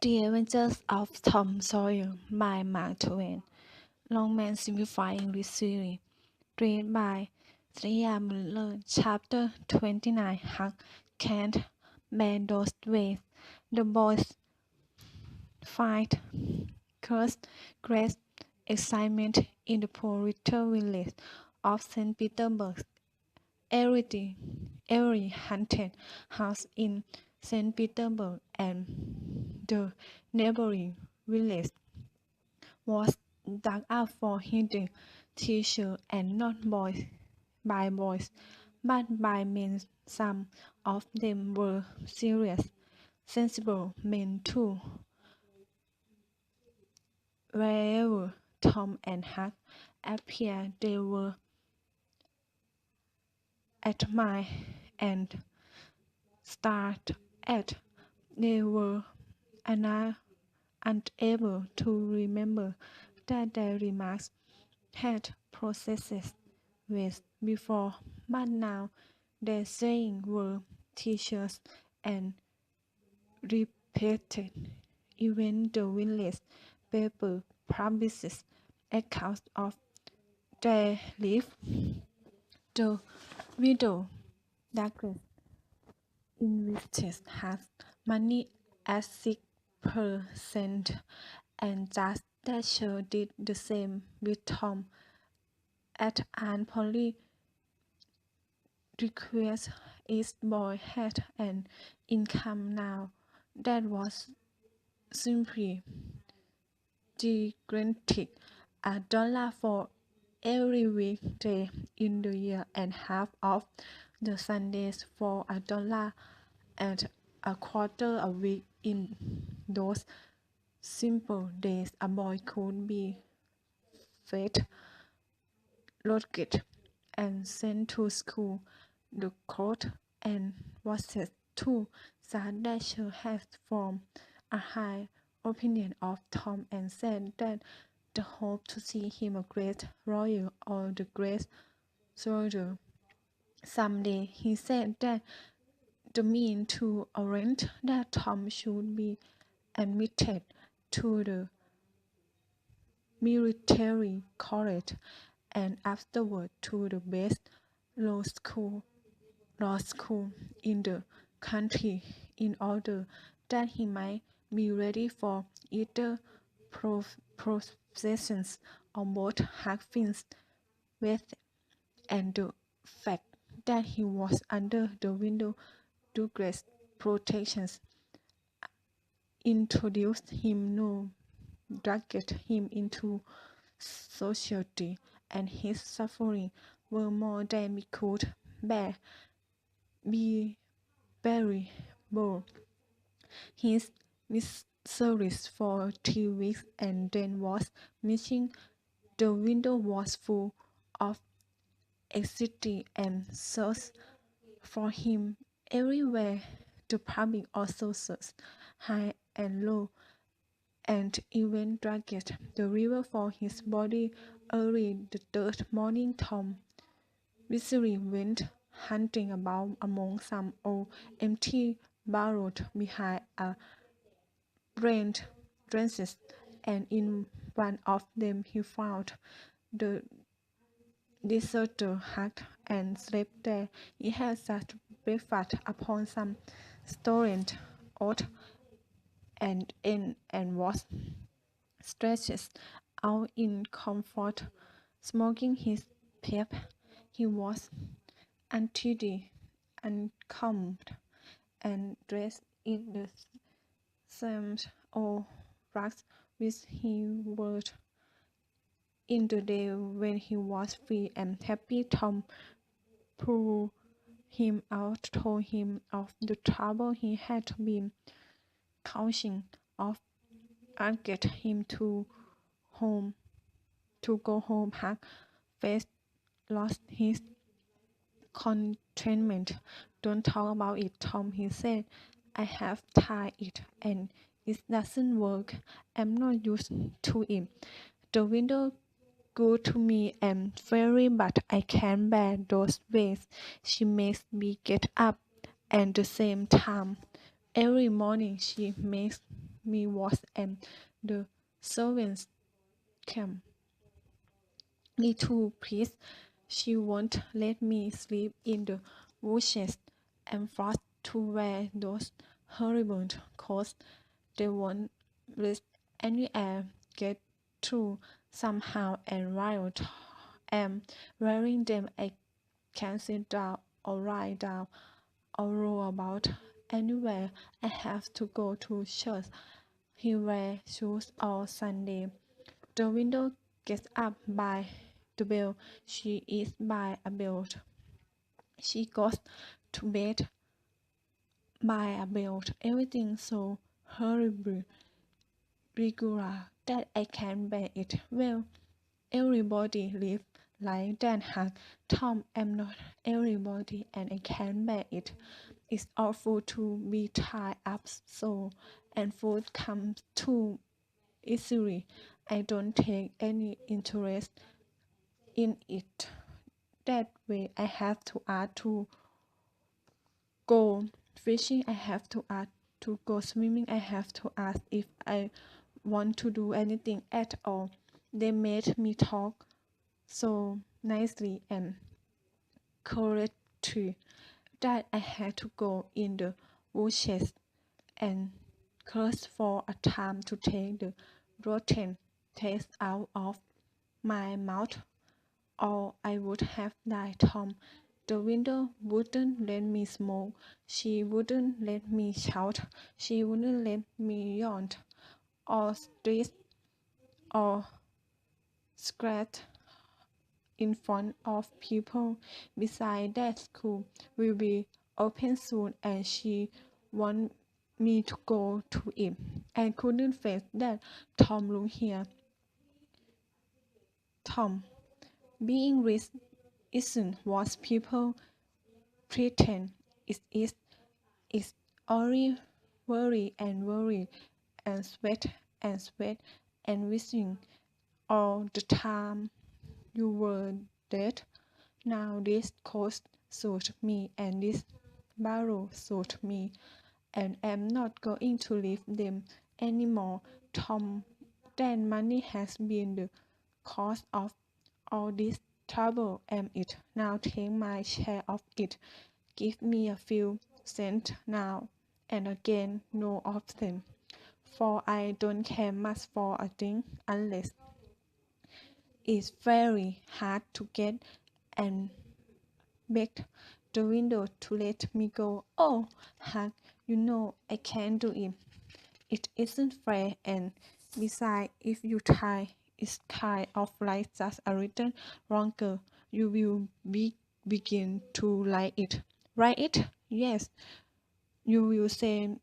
The Adventures of Tom Sawyer by Mark Twain. Longman Simplified English Series. Read by Siriya Boonlert. Chapter 29. Huck can't bear those ways. The boys fight, curse, great excitement in the poor little village of St. Petersburg. Every haunted house in St. Petersburg and the neighboring village was dug up for hidden treasure, and not by boys, but by men. Some of them were serious, sensible men too. Wherever Tom and Huck appeared, they were admired and stared at. They were unable to remember that their remarks had processed with before, but now their sayings were teachers and repeated. Even the village paper publishes accounts of their life. The widow Douglas invested has money at 6%, and Judge Thatcher did the same with Tom. At Aunt Polly request, each boy had an income now that was simply gigantic, $1 for every weekday in the year and half of the Sundays for $1 and a quarter a week. In those simple days, a boy could be fed, lodged, and sent to school. The court and watches too. Thatcher has formed a high opinion of Tom and said that the hope to see him a great lawyer or the great soldier someday. He said that the mean to arrange that Tom should be admitted to the military college and afterward to the best law school in the country in order that he might be ready for either professions or both. Huck's wealth and the fact that he was under the widow Douglas' protections introduced him dragged him into society, and his suffering were more than we could be bearable. His miseries for 3 weeks and then was missing. The window was full of anxiety and search for him everywhere. The public also searched high and low, and even dragged the river for his body. Early the third morning, Tom Misery went hunting about among some old empty barrels behind a branches, and in one of them he found the deserter hut and slept there. He had sat breakfast upon some stolen oat and was stretched out in comfort, smoking his pipe. He was untidy, unkempt, and dressed in the same old rags which he wore in the day when he was free and happy. Tom pulled him out, told him of the trouble he had been causing, of urged him to go home. Huck face lost his contentment. "Don't talk about it, Tom," he said. "I have tried it, and it doesn't work. I'm not used to it. The window good to me and fairy, but I can't bear those ways. She makes me get up at the same time. Every morning she makes me was and the servants came. Me too, please. She won't let me sleep in the bushes and forced to wear those horrible coats. They won't let any air get through somehow, and while I'm wearing them, I can't sit down or lie down or roll about anywhere. I have to go to church. He wears shoes all Sunday. The window gets up by the bell. She is by a belt. She goes to bed by a belt. Everything so horrible, regular that I can't bear it. Well, everybody lives like that, Huck. Tom, I'm not everybody, and I can't bear it. It's awful to be tied up so, and food comes too easily. I don't take any interest in it. That way, I have to ask to go fishing. I have to ask to go swimming. I have to ask if I want to do anything at all. They made me talk so nicely and correctly that I had to go in the bushes and curse for a time to take the rotten taste out of my mouth, or I would have died. Tom. The window wouldn't let me smoke. She wouldn't let me shout. She wouldn't let me yawn or stretch or scratch in front of people. Besides, that school will be open soon, and she want me to go to it. I couldn't face that. Tom, look here. Tom, being rich isn't what people pretend it is. It's only worry and worry and sweat and wishing all the time you were dead. Now this coat suits me and this barrow suits me, and I'm not going to leave them anymore. Tom, then money has been the cause of all this trouble, am it? Now take my share of it. Give me a few cents now and again no of them, for I don't care much for a thing unless it's very hard to get, and begged the window to let me go. Oh, Huck, you know I can't do it. It isn't fair, and besides, if you try, it's kind of like just a little longer, you will begin to like it. Like it? Yes. You will say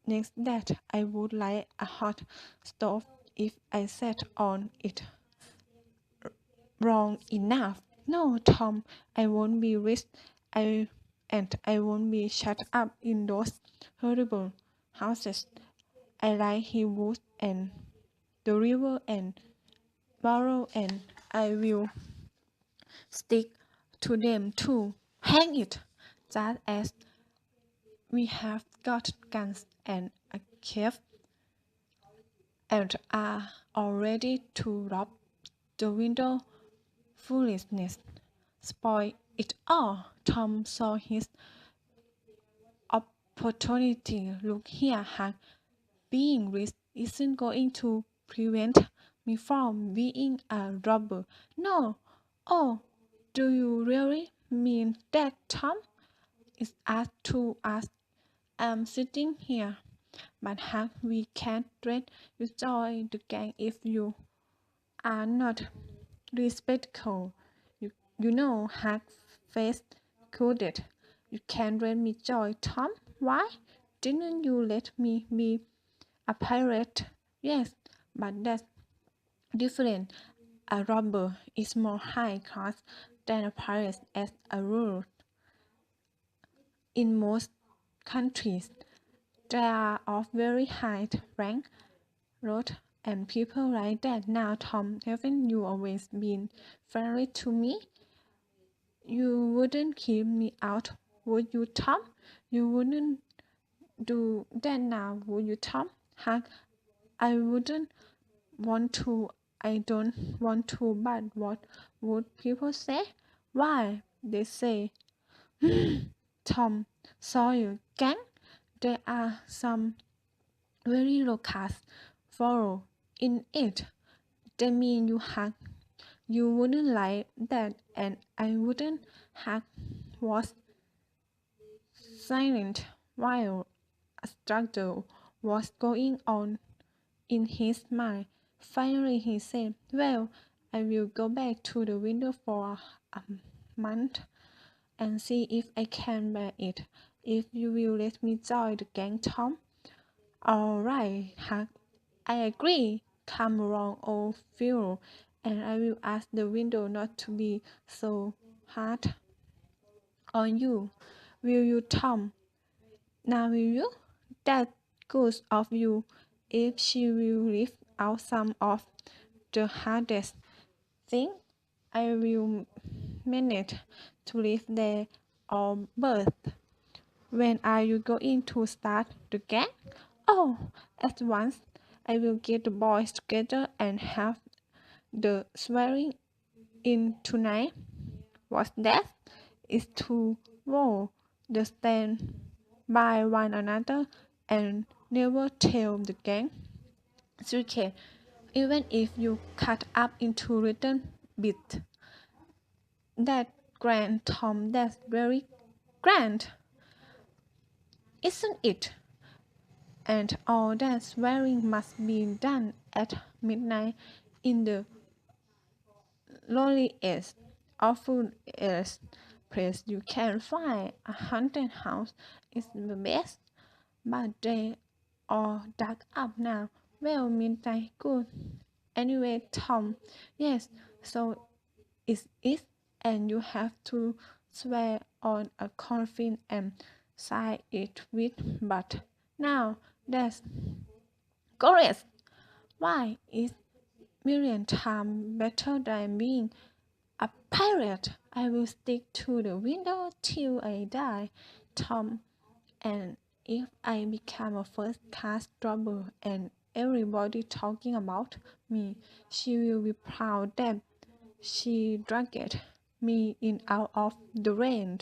next that I would like a hot stove if I sat on it long enough. No, Tom, I won't be rich. I won't be shut up in those horrible houses. I like Hillwood and the river and Barrow, and I will stick to them too. Hang it! Just as we have got guns and a cave and are all ready to rob the window. Foolishness. Spoil it all. Tom saw his opportunity. Look here, Huck. Being rich isn't going to prevent me from being a robber. No. Oh, do you really mean that, Tom? It's us to us. I'm sitting here. But Huck, we can't let you join the gang if you are not respectful. You know, Huck faced coded. You can't let me join, Tom. Why? Didn't you let me be a pirate? Yes, but that's different. A robber is more high class than a pirate as a rule. In most countries, they are of very high rank, Ruth, and people like that. Now, Tom, haven't you always been friendly to me? You wouldn't keep me out, would you, Tom? You wouldn't do that now, would you, Tom? Huck, I wouldn't want to. I don't want to, but what would people say? Why? They say, Tom, Sawyer, gang. There are some very low caste follow in it. They mean you Huck. You wouldn't like that, and I wouldn't. Huck was silent while a struggle was going on in his mind. Finally, he said, well, I will go back to the window for a month and see if I can bear it. If you will let me join the gang, Tom. All right, Huck. I agree. Come along, old fellow, and I will ask the window not to be so hard on you. Will you, Tom? Now will you? That's good of you. If she will leave out some of the hardest thing, I will manage to live there or birth. When are you going to start the gang? Oh, at once. I will get the boys together and have the swearing in tonight. What's that? Is to roll the stand by one another and never tell the gang. It's okay, even if you cut up into little bits. That grand, Tom, that's very grand, isn't it? And all that swearing must be done at midnight in the loneliest, awfulest place you can find. A haunted house is the best, but they are dark up now. Well, midnight, good. Anyway, Tom, yes, so is it, and you have to swear on a coffin and sign it with but now that's glorious. Why is million times better than being a pirate? I will stick to the window till I die, Tom, and if I become a first class trouble and everybody talking about me, she will be proud that she dragged me in out of the rain.